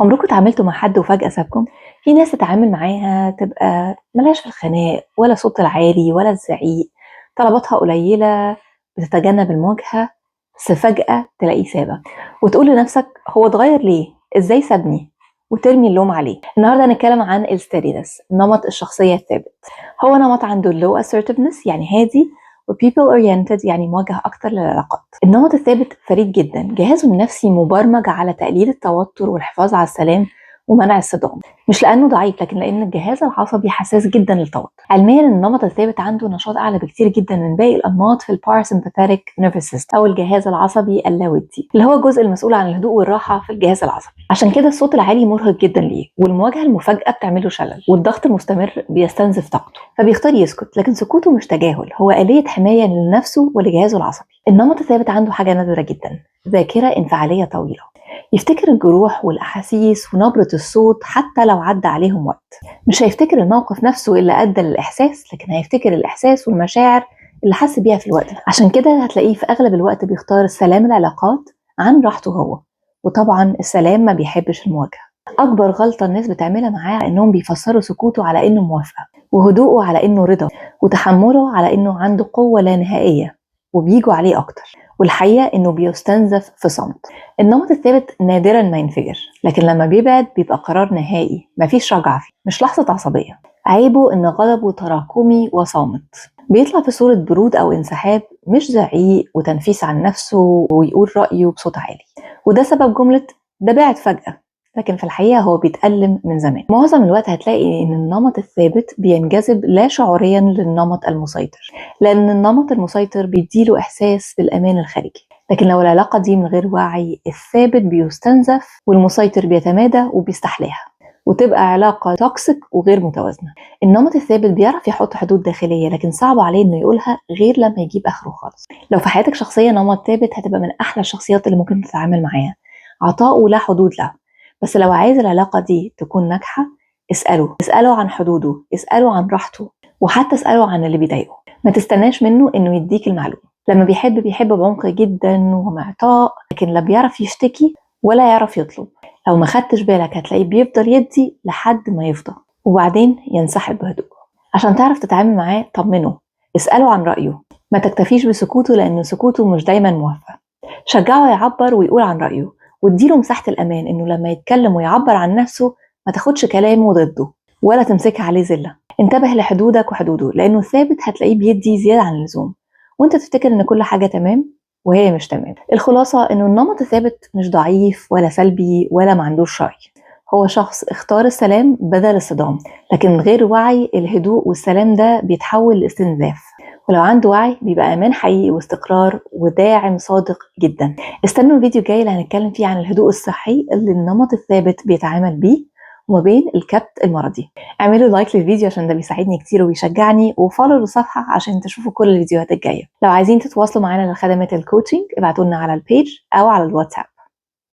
عمركم اتعاملتوا مع حد وفجأة سابكم؟ في ناس تتعامل معاها تبقى ملهاش في الخناق ولا صوت العالي ولا الزعيق، طلباتها قليلة، بتتجنب المواجهة، بس فجأة تلاقيه سابك وتقول لنفسك هو اتغير ليه؟ ازاي سابني؟ وترمي اللوم عليه. النهارده هنتكلم عن الستيدينس، نمط الشخصية الثابت. هو نمط عنده low assertiveness يعني هادي، و people oriented يعني موجه أكتر للعلاقات. النمط الثابت فريد جدا، جهازه النفسي مبرمج على تقليل التوتر والحفاظ على السلام ومنع الصدام، مش لأنه ضعيف لكن لأن الجهاز العصبي حساس جدا للتوتر. علميا النمط الثابت عنده نشاط أعلى بكتير جدا من باقي الأنماط في الباراسمباثيك نيرفس سيستم أو الجهاز العصبي اللاودي، اللي هو الجزء المسؤول عن الهدوء والراحة في الجهاز العصبي. عشان كده الصوت العالي مرهق جدا ليه، والمواجهة المفاجئة بتعمله شلل، والضغط المستمر بيستنزف طاقته، فبيختار يسكت. لكن سكوته مش تجاهل، هو آلية حماية لنفسه ولجهازه العصبي. النمط الثابت عنده حاجة نادرة جدا، ذاكرة انفعالية طويلة، يفتكر الجروح والأحاسيس ونبرة الصوت حتى لو عدى عليهم وقت. مش هيفتكر الموقف نفسه اللي أدى للإحساس، لكن هيفتكر الإحساس والمشاعر اللي حس بيها في الوقت ده. عشان كده هتلاقيه في أغلب الوقت بيختار سلام العلاقات عن راحته هو، وطبعا السلام ما بيحبش المواجهة. أكبر غلطة الناس بتعملها معاه إنهم بيفسروا سكوته على إنه موافقة، وهدوءه على إنه رضا، وتحمله على إنه عنده قوة لا نهائية، وبيجوا عليه أكتر. والحقيقة إنه بيستنزف في صمت. النمط الثابت نادرا ما ينفجر، لكن لما بيبعد بيبقى قرار نهائي، مفيش رجعة فيه، مش لحظة عصبية. عيبه إن غضبه تراكمي وصامت، بيطلع في صورة برود أو انسحاب، مش زعيق وتنفيس عن نفسه ويقول رأيه بصوت عالي. وده سبب جملة ده بعد فجأة، لكن في الحقيقة هو بيتألم من زمان. معظم الوقت هتلاقي إن النمط الثابت بينجذب لا شعوريا للنمط المسيطر، لأن النمط المسيطر بيديله إحساس بالأمان الخارجي. لكن لو العلاقة دي من غير وعي، الثابت بيستنزف والمسيطر بيتمادى وبيستحلاها، وتبقى علاقة توكسيك وغير متوازنة. النمط الثابت بيعرف يحط حدود داخلية، لكن صعب عليه إنه يقولها غير لما يجيب آخره خالص. لو في حياتك شخصية نمط ثابت، هتبقى من أحلى الشخصيات اللي ممكن تتعامل معاها، عطاؤه لا حدود له. بس لو عايز العلاقة دي تكون ناجحة، اسأله عن حدوده، اسأله عن راحته، وحتى اسأله عن اللي بيضايقه. ما تستناش منه إنه يديك المعلومة. لما بيحب بعمق جدا ومعطاء، لكن لا بيعرف يشتكي ولا يعرف يطلب. لو ما خدتش بالك هتلاقيه بيفضل يدي لحد ما يفضى، وبعدين ينسحب بهدوء. عشان تعرف تتعامل معاه طمنه، اسأله عن رأيه، ما تكتفيش بسكوته لأن سكوته مش دايما موافقة. شجعه يعبر ويقول عن رأيه، واديله مساحة الأمان إنه لما يتكلم ويعبر عن نفسه ما تاخدش كلامه ضده ولا تمسكها عليه زلة. انتبه لحدودك وحدوده، لأنه ثابت هتلاقيه بيدي زيادة عن اللزوم، وانت تفتكر ان كل حاجة تمام وهي مش تمام. الخلاصة انه النمط الثابت مش ضعيف ولا سلبي ولا ما عندوش رأي، هو شخص اختار السلام بدل الصدام. لكن من غير وعي، الهدوء والسلام ده بيتحول لاستنزاف، ولو عنده وعي بيبقى امان حقيقي واستقرار وداعم صادق جدا. استنوا الفيديو الجاي اللي هنتكلم فيه عن الهدوء الصحي اللي النمط الثابت بيتعامل بيه، وما بين الكبت المرضي. اعملوا لايك للفيديو عشان ده بيساعدني كتير وبيشجعني، وفولو للصفحة عشان تشوفوا كل الفيديوهات الجاية. لو عايزين تتواصلوا معانا لخدمات الكوتشنج، ابعتوا لنا على البيج او على الواتساب.